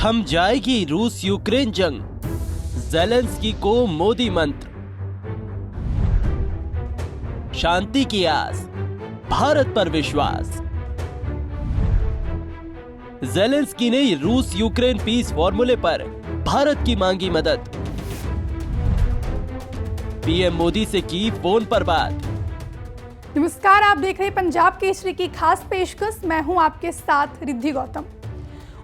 थम जाएगी रूस यूक्रेन जंग, ज़ेलेंस्की को मोदी मंत्र। शांति की आस, भारत पर विश्वास। ज़ेलेंस्की ने रूस यूक्रेन पीस फॉर्मूले पर भारत की मांगी मदद। पीएम मोदी से की फोन पर बात। नमस्कार, आप देख रहे हैं पंजाब केसरी की खास पेशकश। मैं हूं आपके साथ रिद्धि गौतम।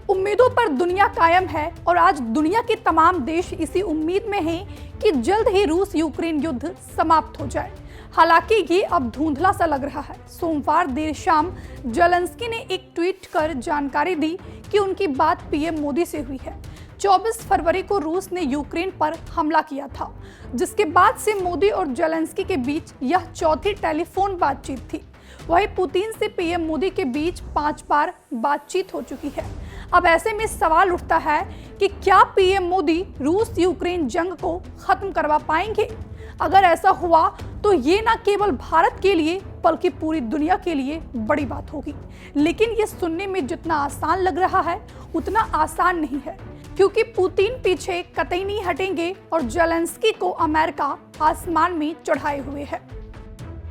उम्मीदों पर दुनिया कायम है और आज दुनिया के तमाम देश इसी उम्मीद में हैं कि जल्द ही रूस यूक्रेन युद्ध समाप्त हो जाए। हालांकि ये अब धुंधला सा लग रहा है। सोमवार देर शाम ज़ेलेंस्की ने एक ट्वीट कर जानकारी दी कि उनकी बात पीएम मोदी से हुई है। 24 फरवरी को रूस ने यूक्रेन पर हमला किया था, जिसके बाद से मोदी और ज़ेलेंस्की के बीच यह चौथी टेलीफोन बातचीत थी। वहीं पुतिन से पीएम मोदी के बीच 5 बार बातचीत हो चुकी है। अब ऐसे में सवाल उठता है कि क्या पीएम मोदी रूस यूक्रेन जंग को खत्म करवा पाएंगे? अगर ऐसा हुआ तो ये न केवल भारत के लिए बल्कि पूरी दुनिया के लिए बड़ी बात होगी। लेकिन ये सुनने में जितना आसान लग रहा है उतना आसान नहीं है, क्योंकि पुतिन पीछे कतई नहीं हटेंगे और ज़ेलेंस्की को अमेरिका आसमान में चढ़ाए हुए है।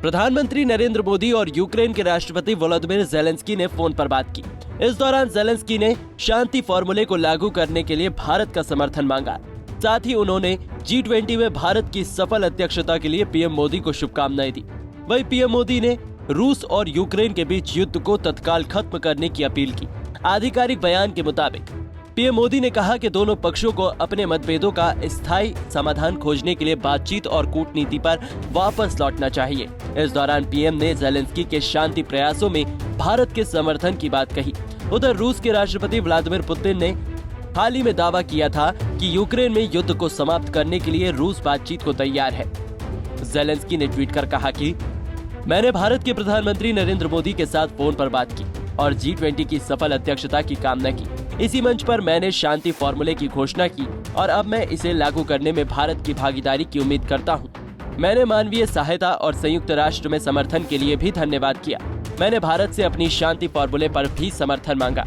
प्रधानमंत्री नरेंद्र मोदी और यूक्रेन के राष्ट्रपति वोलोदिमीर ज़ेलेंस्की ने फोन पर बात की। इस दौरान ज़ेलेंस्की ने शांति फॉर्मूले को लागू करने के लिए भारत का समर्थन मांगा। साथ ही उन्होंने G20 में भारत की सफल अध्यक्षता के लिए पीएम मोदी को शुभकामनाएं दी। वहीं पीएम मोदी ने रूस और यूक्रेन के बीच युद्ध को तत्काल खत्म करने की अपील की। आधिकारिक बयान के मुताबिक पीएम मोदी ने कहा कि दोनों पक्षों को अपने मतभेदों का स्थायी समाधान खोजने के लिए बातचीत और कूटनीति पर वापस लौटना चाहिए। इस दौरान पीएम ने ज़ेलेंस्की के शांति प्रयासों में भारत के समर्थन की बात कही। उधर रूस के राष्ट्रपति व्लादिमीर पुतिन ने हाल ही में दावा किया था कि यूक्रेन में युद्ध को समाप्त करने के लिए रूस बातचीत को तैयार है। ज़ेलेंस्की ने ट्वीट कर कहा कि मैंने भारत के प्रधानमंत्री नरेंद्र मोदी के साथ फोन पर बात की और G20 की सफल अध्यक्षता की कामना की। इसी मंच पर मैंने शांति फॉर्मूले की घोषणा की और अब मैं इसे लागू करने में भारत की भागीदारी की उम्मीद करता हूँ। मैंने मानवीय सहायता और संयुक्त राष्ट्र में समर्थन के लिए भी धन्यवाद किया। मैंने भारत से अपनी शांति फॉर्मूले पर भी समर्थन मांगा।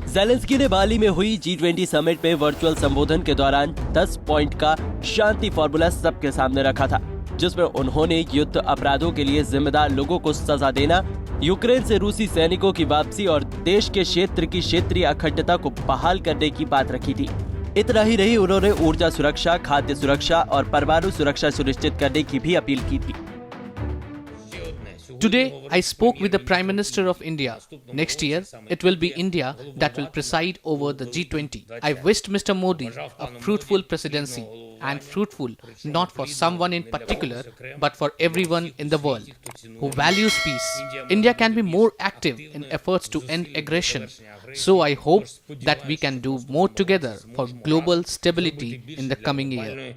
ज़ेलेंस्की ने बाली में हुई G20 समिट में वर्चुअल संबोधन के दौरान 10 पॉइंट का शांति फॉर्मूला सबके सामने रखा था, जिसमें उन्होंने युद्ध अपराधों के लिए जिम्मेदार लोगों को सजा देना, यूक्रेन से रूसी सैनिकों की वापसी और देश के क्षेत्र की क्षेत्रीय अखंडता को बहाल करने की बात रखी थी। इतना ही नहीं, उन्होंने ऊर्जा सुरक्षा, खाद्य सुरक्षा और परमाणु सुरक्षा सुनिश्चित करने की भी अपील की थी। Today, I spoke with the Prime Minister of India. Next year, it will be India that will preside over the G20. I wished Mr. Modi a fruitful presidency, and fruitful not for someone in particular, but for everyone in the world who values peace. India can be more active in efforts to end aggression. So I hope that we can do more together for global stability in the coming year.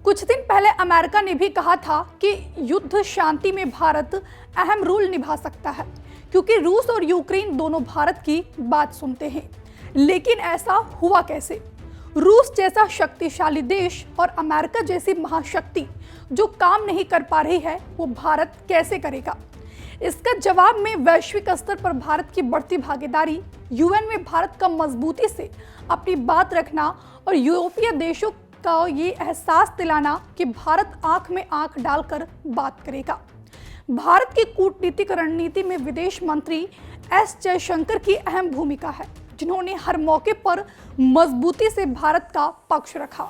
कुछ दिन पहले America ने भी कहा था कि युद्ध शांति में भारत अहम रोल निभा सकता है, क्योंकि रूस और यूक्रेन दोनों भारत की बात सुनते हैं। लेकिन ऐसा हुआ कैसे? रूस जैसा शक्तिशाली देश और अमेरिका जैसी महाशक्ति जो काम नहीं कर पा रही है, वो भारत कैसे करेगा? इसका जवाब में वैश्विक स्तर पर भारत की बढ़ती भागीदारी, यूएन में भारत का मजबूती से अपनी बात रखना और यूरोपीय देशों का ये एहसास दिलाना कि भारत आंख में आंख डालकर बात करेगा। भारत की कूटनीतिक रणनीति में विदेश मंत्री एस जयशंकर की अहम भूमिका है, जिन्होंने हर मौके पर मजबूती से भारत का पक्ष रखा।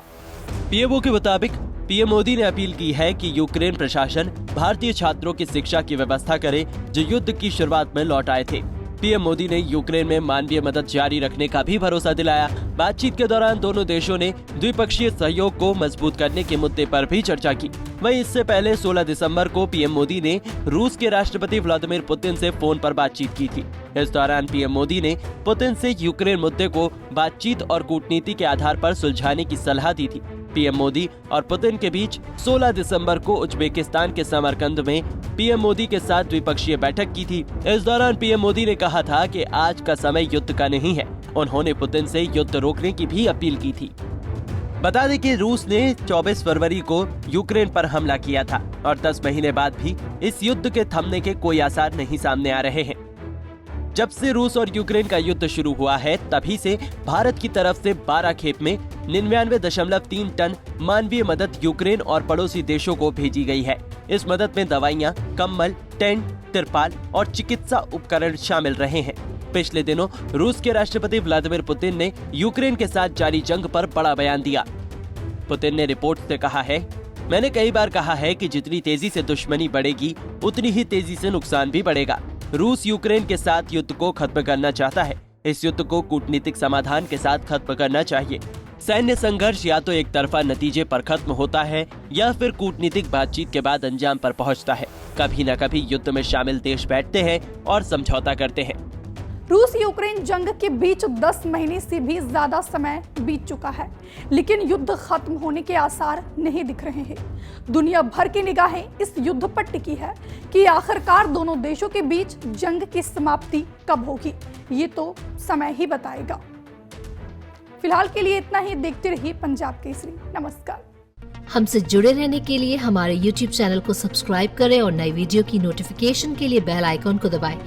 पीएमओ के मुताबिक पीएम मोदी ने अपील की है कि यूक्रेन प्रशासन भारतीय छात्रों की शिक्षा की व्यवस्था करे जो युद्ध की शुरुआत में लौट आए थे। पीएम मोदी ने यूक्रेन में मानवीय मदद जारी रखने का भी भरोसा दिलाया। बातचीत के दौरान दोनों देशों ने द्विपक्षीय सहयोग को मजबूत करने के मुद्दे पर भी चर्चा की। वहीं इससे पहले 16 दिसंबर को पीएम मोदी ने रूस के राष्ट्रपति व्लादिमीर पुतिन से फोन पर बातचीत की थी। इस दौरान पीएम मोदी ने पुतिन से यूक्रेन मुद्दे को बातचीत और कूटनीति के आधार पर सुलझाने की सलाह दी थी। पीएम मोदी और पुतिन के बीच 16 दिसंबर को उज्बेकिस्तान के समरकंद में पीएम मोदी के साथ द्विपक्षीय बैठक की थी। इस दौरान पीएम मोदी ने कहा था कि आज का समय युद्ध का नहीं है। उन्होंने पुतिन से युद्ध रोकने की भी अपील की थी। बता दें कि रूस ने 24 फरवरी को यूक्रेन पर हमला किया था और 10 महीने बाद भी इस युद्ध के थमने के कोई आसार नहीं सामने आ रहे हैं। जब से रूस और यूक्रेन का युद्ध शुरू हुआ है तभी से भारत की तरफ से 12 खेप में 99.3 टन मानवीय मदद यूक्रेन और पड़ोसी देशों को भेजी गई है। इस मदद में दवाइयां, कंबल, टेंट, तिरपाल और चिकित्सा उपकरण शामिल रहे हैं। पिछले दिनों रूस के राष्ट्रपति व्लादिमीर पुतिन ने यूक्रेन के साथ जारी जंग पर बड़ा बयान दिया। पुतिन ने रिपोर्ट से कहा है, मैंने कई बार कहा है कि जितनी तेजी से दुश्मनी बढ़ेगी उतनी ही तेजी से नुकसान भी बढ़ेगा। रूस यूक्रेन के साथ युद्ध को खत्म करना चाहता है। इस युद्ध को कूटनीतिक समाधान के साथ खत्म करना चाहिए। सैन्य संघर्ष या तो एक तरफा नतीजे पर खत्म होता है या फिर कूटनीतिक बातचीत के बाद अंजाम पर पहुंचता है। कभी न कभी युद्ध में शामिल देश बैठते हैं और समझौता करते हैं। रूस यूक्रेन जंग के बीच 10 महीने से भी ज्यादा समय बीत चुका है, लेकिन युद्ध खत्म होने के आसार नहीं दिख रहे हैं। दुनिया भर की निगाहें इस युद्ध पर टिकी है कि आखिरकार दोनों देशों के बीच जंग की समाप्ति कब होगी, ये तो समय ही बताएगा। फिलहाल के लिए इतना ही। देखते रहिए पंजाब केसरी। नमस्कार। हमसे जुड़े रहने के लिए हमारे YouTube चैनल को सब्सक्राइब करें और नई वीडियो की नोटिफिकेशन के लिए बेल आइकॉन को दबाएं।